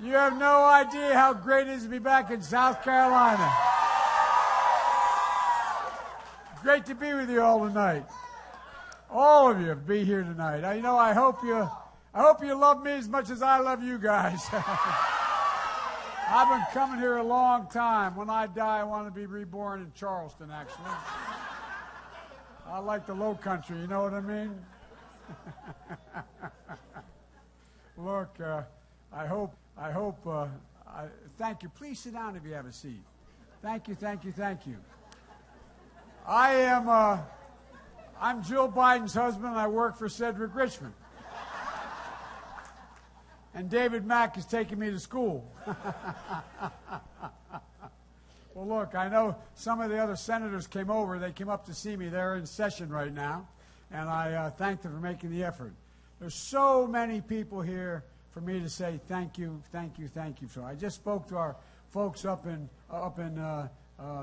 You have no idea how great it is to be back in South Carolina. Great to be with you all tonight. All of you be here tonight. I hope you love me as much as I love you guys. I've been coming here a long time. When I die, I want to be reborn in Charleston, actually. I like the low country, you know what I mean? Look, thank you. Please sit down if you have a seat. Thank you. I'm Jill Biden's husband, and I work for Cedric Richmond. And David Mack is taking me to school. Well, look, I know some of the other senators came over. They came up to see me. They're in session right now, and I thank them for making the effort. There's so many people here for me to say thank you. So I just spoke to our folks up in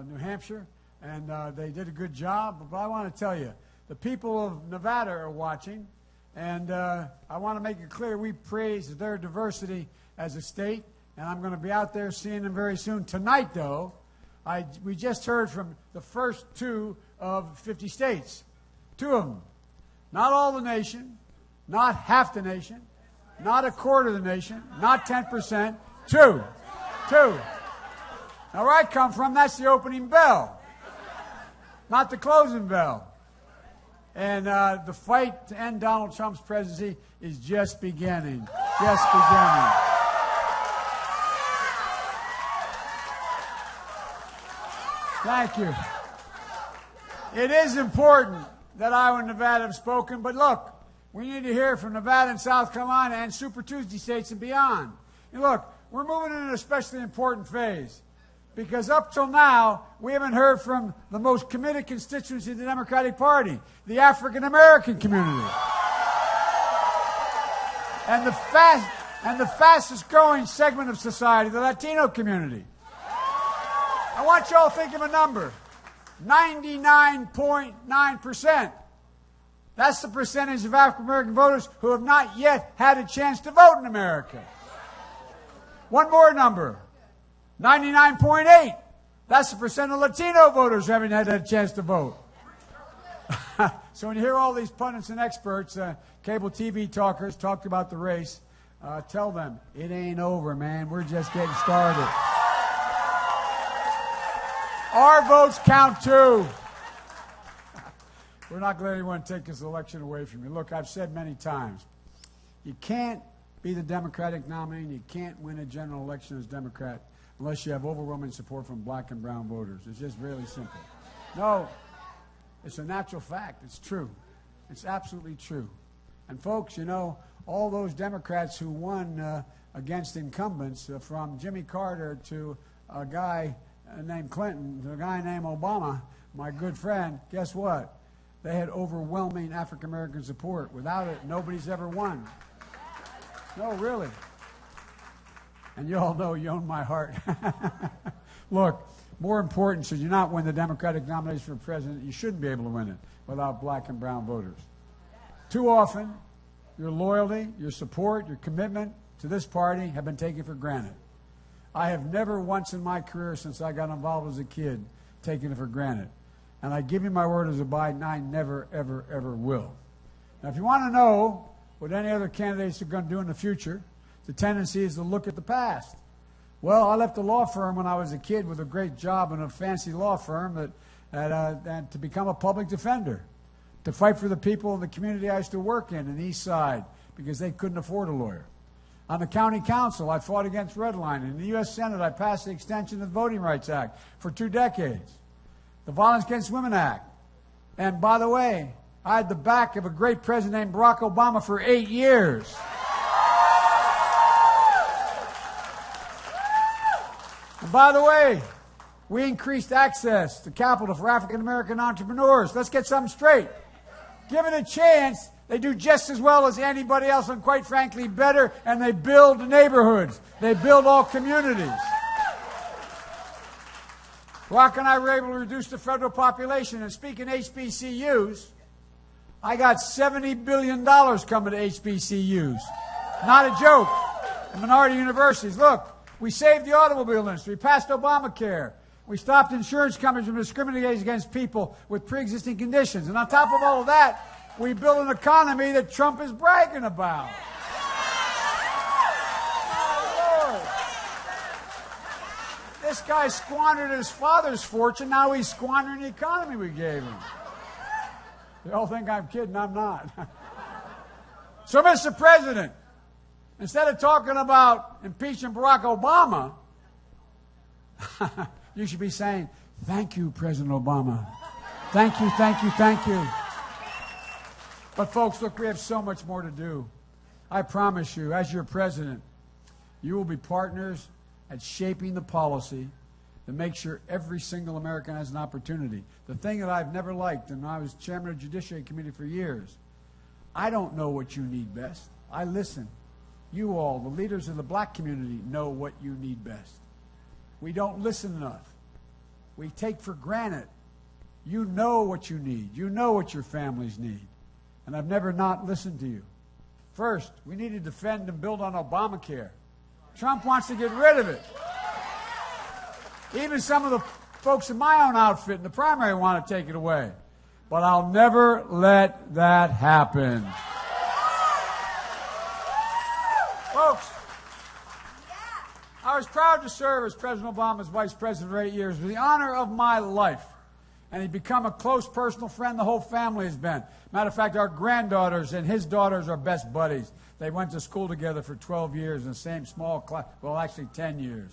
New Hampshire, and they did a good job. But I want to tell you, the people of Nevada are watching, and I want to make it clear we praise their diversity as a state, and I'm going to be out there seeing them very soon. Tonight, though, we just heard from the first 2 of 50 states. 2 of them. Not all the nation, not half the nation, not a quarter of the nation, not 10%. 2. Now, where I come from, that's the opening bell, not the closing bell. And the fight to end Donald Trump's presidency is just beginning. Thank you. It is important that Iowa and Nevada have spoken, but look, we need to hear from Nevada and South Carolina and Super Tuesday states and beyond. And look, we're moving in an especially important phase because up till now, we haven't heard from the most committed constituency of the Democratic Party, the African American community. And the fastest growing segment of society, the Latino community. I want you all to think of a number. 99.9%. That's the percentage of African American voters who have not yet had a chance to vote in America. One more number. 99.8. That's the percent of Latino voters who haven't had a chance to vote. So when you hear all these pundits and experts, cable TV talkers talk about the race, tell them, it ain't over, man. We're just getting started. Our votes count too. We're not going to let anyone take this election away from you. Look, I've said many times, you can't be the Democratic nominee and you can't win a general election as Democrat unless you have overwhelming support from black and brown voters. It's just really simple. No, it's a natural fact. It's true. It's absolutely true. And folks, all those Democrats who won against incumbents, from Jimmy Carter to a guy named Clinton, to a guy named Obama, my good friend, guess what? They had overwhelming African-American support. Without it, nobody's ever won. No, really. And you all know you own my heart. Look, more important, should you not win the Democratic nomination for president, you shouldn't be able to win it without black and brown voters. Too often, your loyalty, your support, your commitment to this party have been taken for granted. I have never once in my career since I got involved as a kid taken it for granted. And I give you my word as a Biden, I never, ever, ever will. Now, if you want to know what any other candidates are going to do in the future, the tendency is to look at the past. Well, I left a law firm when I was a kid with a great job in a fancy law firm and to become a public defender, to fight for the people in the community I used to work in the East Side, because they couldn't afford a lawyer. On the county council, I fought against redlining. In the U.S. Senate, I passed the extension of the Voting Rights Act for 2 decades. The Violence Against Women Act. And by the way, I had the back of a great president named Barack Obama for 8 years. And by the way, we increased access to capital for African American entrepreneurs. Let's get something straight. Given a chance, they do just as well as anybody else, and quite frankly, better, and they build neighborhoods. They build all communities. Barack and I were able to reduce the federal population, and speaking HBCUs, I got $70 billion coming to HBCUs. Not a joke. and minority universities. Look, we saved the automobile industry. We passed Obamacare. We stopped insurance companies from discriminating against people with pre-existing conditions. And on top of all of that, we built an economy that Trump is bragging about. This guy squandered his father's fortune. Now he's squandering the economy we gave him. They all think I'm kidding. I'm not. So, Mr. President, instead of talking about impeaching Barack Obama, you should be saying, thank you, President Obama. Thank you, thank you, thank you. But, folks, look, we have so much more to do. I promise you, as your president, you will be partners at shaping the policy that makes sure every single American has an opportunity. The thing that I've never liked, and I was chairman of the Judiciary Committee for years, I don't know what you need best. I listen. You all, the leaders of the black community, know what you need best. We don't listen enough. We take for granted. You know what you need. You know what your families need. And I've never not listened to you. First, we need to defend and build on Obamacare. Trump wants to get rid of it. Even some of the folks in my own outfit in the primary want to take it away. But I'll never let that happen. Folks, I was proud to serve as President Obama's vice president for 8 years with the honor of my life. And he's become a close personal friend. The whole family has been. Matter of fact, our granddaughters and his daughters are best buddies. They went to school together for 12 years in the same small class. Well, actually 10 years.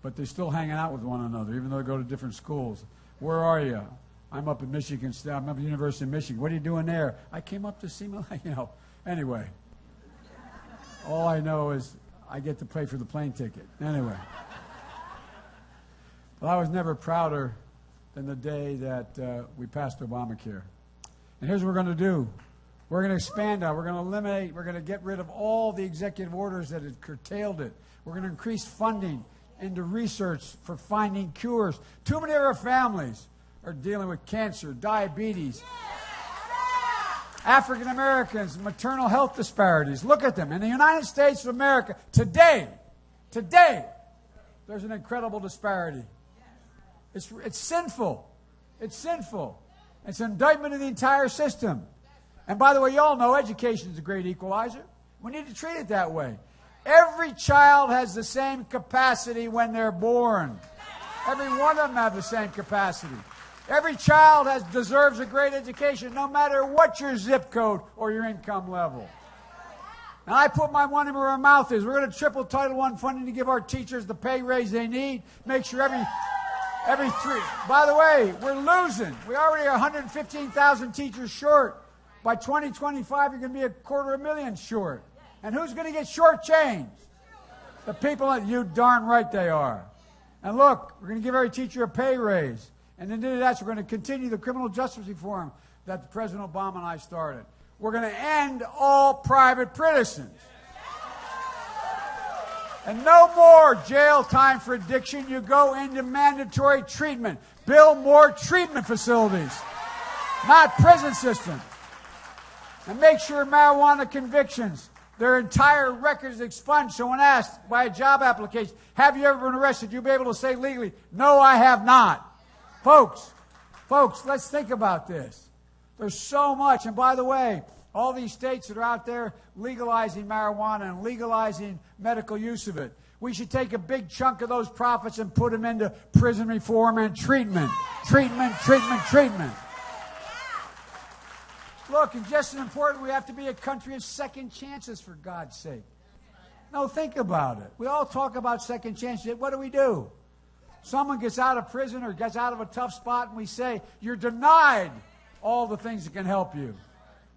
But they're still hanging out with one another, even though they go to different schools. Where are you? I'm up at Michigan State. I'm up at the University of Michigan. What are you doing there? I came up to see my, Anyway. All I know is I get to pay for the plane ticket. Anyway. But I was never prouder than the day that we passed Obamacare. And here's what we're going to do. We're going to expand that. We're going to eliminate, we're going to get rid of all the executive orders that had curtailed it. We're going to increase funding into research for finding cures. Too many of our families are dealing with cancer, diabetes, African Americans, maternal health disparities. Look at them. In the United States of America, today, there's an incredible disparity. It's sinful. It's sinful. It's an indictment of the entire system. And by the way, you all know education is a great equalizer. We need to treat it that way. Every child has the same capacity when they're born. Every one of them have the same capacity. Every child deserves a great education, no matter what your zip code or your income level. And I put my money where my mouth is. We're going to triple Title I funding to give our teachers the pay raise they need. Make sure every three. By the way, we're losing. We already are 115,000 teachers short. By 2025, you're going to be 250,000 short. And who's going to get shortchanged? The people that you darn right they are. And look, we're going to give every teacher a pay raise. And then to do that, we're going to continue the criminal justice reform that President Obama and I started. We're going to end all private prisons. And no more jail time for addiction. You go into mandatory treatment. Build more treatment facilities, not prison systems. And make sure marijuana convictions, their entire record is expunged. So when asked by a job application, have you ever been arrested? You'll be able to say legally, no, I have not. Folks, let's think about this. There's so much. And by the way, all these states that are out there legalizing marijuana and legalizing medical use of it, we should take a big chunk of those profits and put them into prison reform and treatment. Treatment. Look, and just as important, we have to be a country of second chances, for God's sake. No, think about it. We all talk about second chances. What do? Someone gets out of prison or gets out of a tough spot, and we say, you're denied all the things that can help you.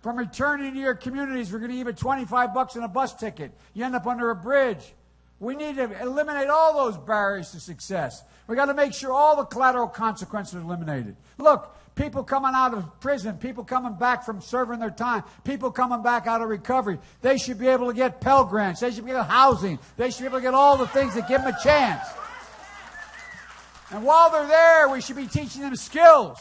From returning to your communities, we're going to give you $25 and a bus ticket. You end up under a bridge. We need to eliminate all those barriers to success. We've got to make sure all the collateral consequences are eliminated. Look, people coming out of prison, people coming back from serving their time, people coming back out of recovery, they should be able to get Pell Grants. They should be able to get housing. They should be able to get all the things that give them a chance. And while they're there, we should be teaching them skills.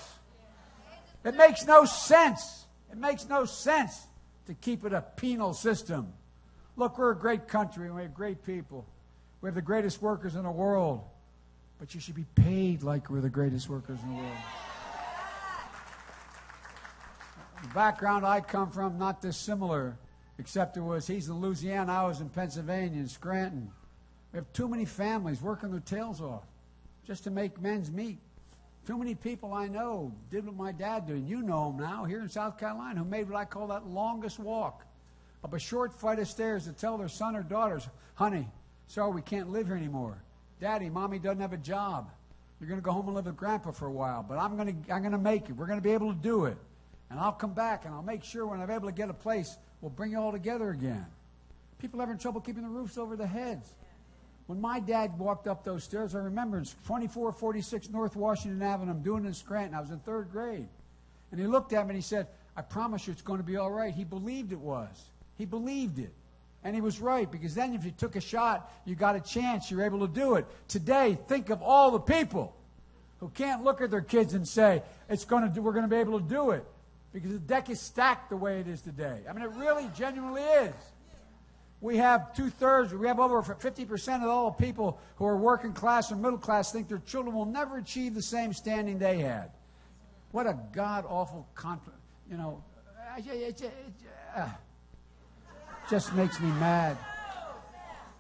It makes no sense. It makes no sense to keep it a penal system. Look, we're a great country, and we have great people. We have the greatest workers in the world. But you should be paid like we're the greatest workers in the world. The background I come from, not dissimilar, except he's in Louisiana, I was in Pennsylvania, in Scranton. We have too many families working their tails off just to make ends meet. Too many people I know did what my dad did, and you know them now, here in South Carolina, who made what I call that longest walk up a short flight of stairs to tell their son or daughters, honey, sorry, we can't live here anymore. Daddy, Mommy doesn't have a job. You're going to go home and live with Grandpa for a while, but I'm going to make it. We're going to be able to do it. And I'll come back, and I'll make sure when I'm able to get a place, we'll bring you all together again. People are having trouble keeping the roofs over their heads. When my dad walked up those stairs, I remember it's 2446 North Washington Avenue. I'm doing it in Scranton. I was in 3rd grade. And he looked at me and he said, I promise you it's going to be all right. He believed it was. He believed it. And he was right, because then if you took a shot, you got a chance. You're able to do it. Today, think of all the people who can't look at their kids and say, we're going to be able to do it, because the deck is stacked the way it is today. I mean, it really genuinely is. We have we have over 50% of all the people who are working class or middle class think their children will never achieve the same standing they had. What a god-awful conflict. You know, just makes me mad.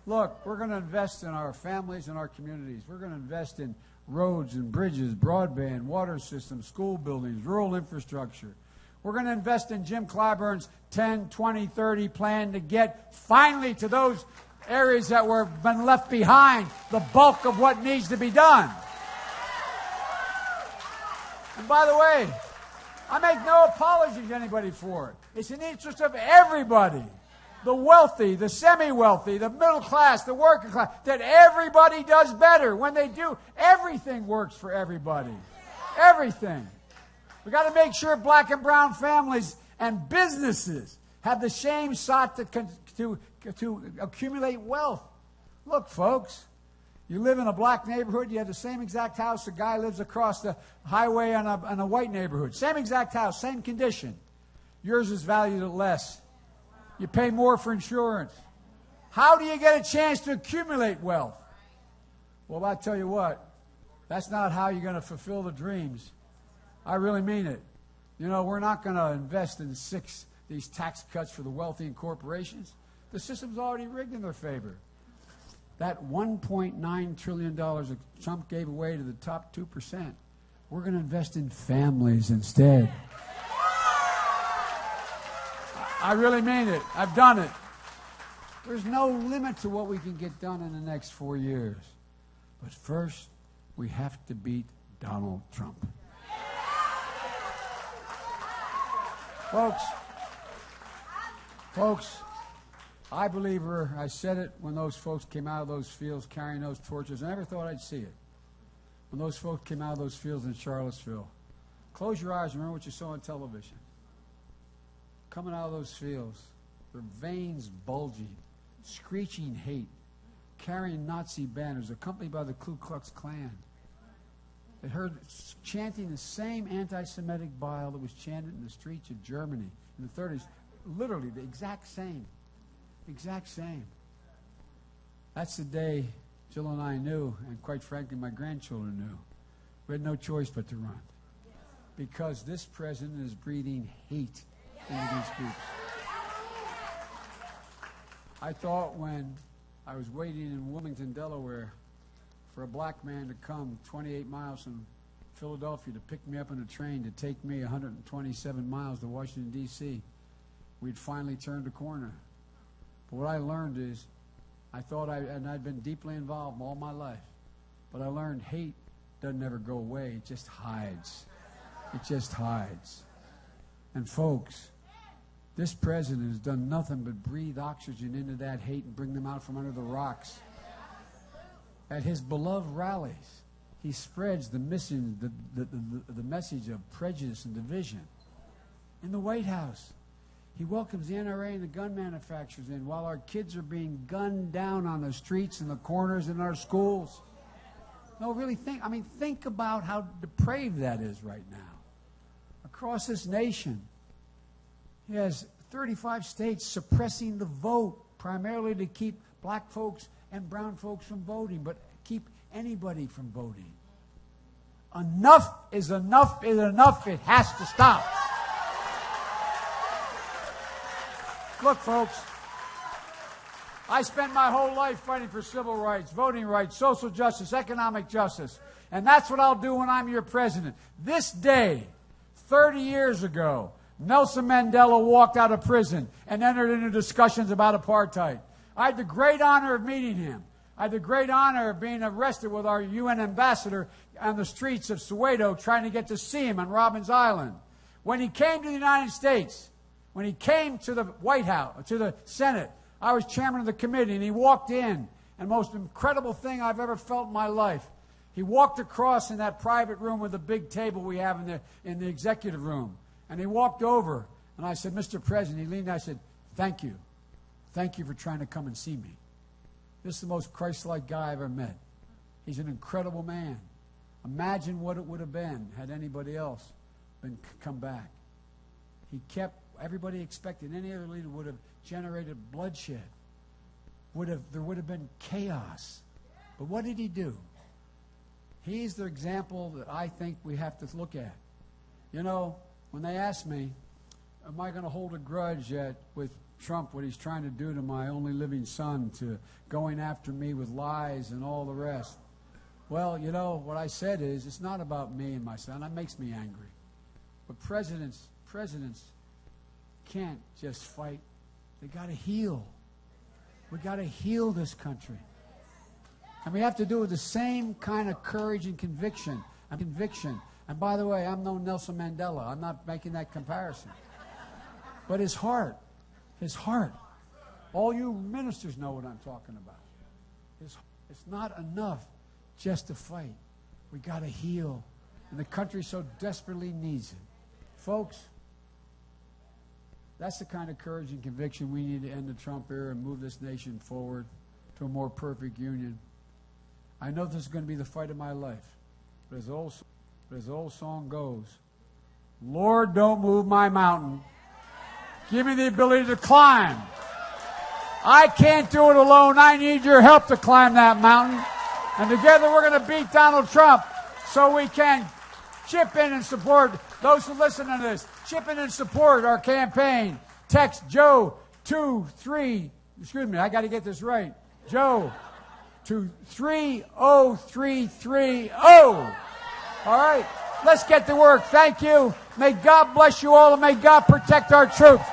Look, we're going to invest in our families and our communities. We're going to invest in roads and bridges, broadband, water systems, school buildings, rural infrastructure. We're going to invest in Jim Clyburn's 10, 20, 30 plan to get finally to those areas that were been left behind, the bulk of what needs to be done. And by the way, I make no apology to anybody for it. It's in the interest of everybody. The wealthy, the semi-wealthy, the middle class, the working class, that everybody does better. When they do, everything works for everybody. Everything. We've got to make sure black and brown families and businesses have the same shot to accumulate wealth. Look, folks, you live in a black neighborhood, you have the same exact house a guy lives across the highway on a white neighborhood. Same exact house, same condition. Yours is valued at less. You pay more for insurance. How do you get a chance to accumulate wealth? Well, I tell you what, that's not how you're going to fulfill the dreams. I really mean it. You know, we're not going to invest in these tax cuts for the wealthy and corporations. The system's already rigged in their favor. That $1.9 trillion that Trump gave away to the top 2%, we're going to invest in families instead. I really mean it. I've done it. There's no limit to what we can get done in the next 4 years. But first, we have to beat Donald Trump. Folks, I believe I said it when those folks came out of those fields carrying those torches. I never thought I'd see it. When those folks came out of those fields in Charlottesville. Close your eyes and remember what you saw on television. Coming out of those fields, their veins bulging, screeching hate, carrying Nazi banners, accompanied by the Ku Klux Klan. They heard chanting the same anti-Semitic bile that was chanted in the streets of Germany in the 30s. Literally the exact same. Exact same. That's the day Jill and I knew, and quite frankly, my grandchildren knew. We had no choice but to run. Because this president is breathing hate into these groups. I thought when I was waiting in Wilmington, Delaware, for a black man to come 28 miles from Philadelphia to pick me up on a train to take me 127 miles to Washington, D.C., we'd finally turned a corner. But what I learned is, I'd been deeply involved all my life, but I learned hate doesn't ever go away. It just hides. It just hides. And folks, this president has done nothing but breathe oxygen into that hate and bring them out from under the rocks. At his beloved rallies, he spreads the message of prejudice and division. In the White House, he welcomes the NRA and the gun manufacturers in while our kids are being gunned down on the streets and the corners in our schools. No, really think about how depraved that is right now. Across this nation, he has 35 states suppressing the vote primarily to keep black folks and brown folks from voting, but keep anybody from voting. Enough is enough is enough. It has to stop. Look, folks, I spent my whole life fighting for civil rights, voting rights, social justice, economic justice. And that's what I'll do when I'm your president. This day, 30 years ago, Nelson Mandela walked out of prison and entered into discussions about apartheid. I had the great honor of meeting him. I had the great honor of being arrested with our UN ambassador on the streets of Soweto trying to get to see him on Robbins Island. When he came to the United States, when he came to the White House, to the Senate, I was chairman of the committee, and he walked in, and most incredible thing I've ever felt in my life. He walked across in that private room with the big table we have in the executive room, and he walked over, and I said, Mr. President, he leaned, and I said, thank you. Thank you for trying to come and see me. This is the most Christ-like guy I ever met. He's an incredible man. Imagine what it would have been had anybody else come back. He kept, everybody expected, any other leader would have generated bloodshed. There would have been chaos. But what did he do? He's the example that I think we have to look at. You know, when they asked me, am I going to hold a grudge with Trump, what he's trying to do to my only living son, to going after me with lies and all the rest? Well, you know, what I said is, it's not about me and my son. That makes me angry. But presidents can't just fight. They got to heal. We got to heal this country. And we have to do it with the same kind of courage and conviction. And by the way, I'm no Nelson Mandela. I'm not making that comparison. But his heart. All you ministers know what I'm talking about. It's not enough just to fight. We got to heal. And the country so desperately needs it. Folks, that's the kind of courage and conviction we need to end the Trump era and move this nation forward to a more perfect union. I know this is going to be the fight of my life. But as the old song goes, Lord, don't move my mountain. Give me the ability to climb. I can't do it alone. I need your help to climb that mountain. And together we're going to beat Donald Trump so we can chip in and support those who listen to this. Chip in and support our campaign. Text Joe I got to get this right. Joe to 30330. All right, let's get to work. Thank you. May God bless you all, and may God protect our troops.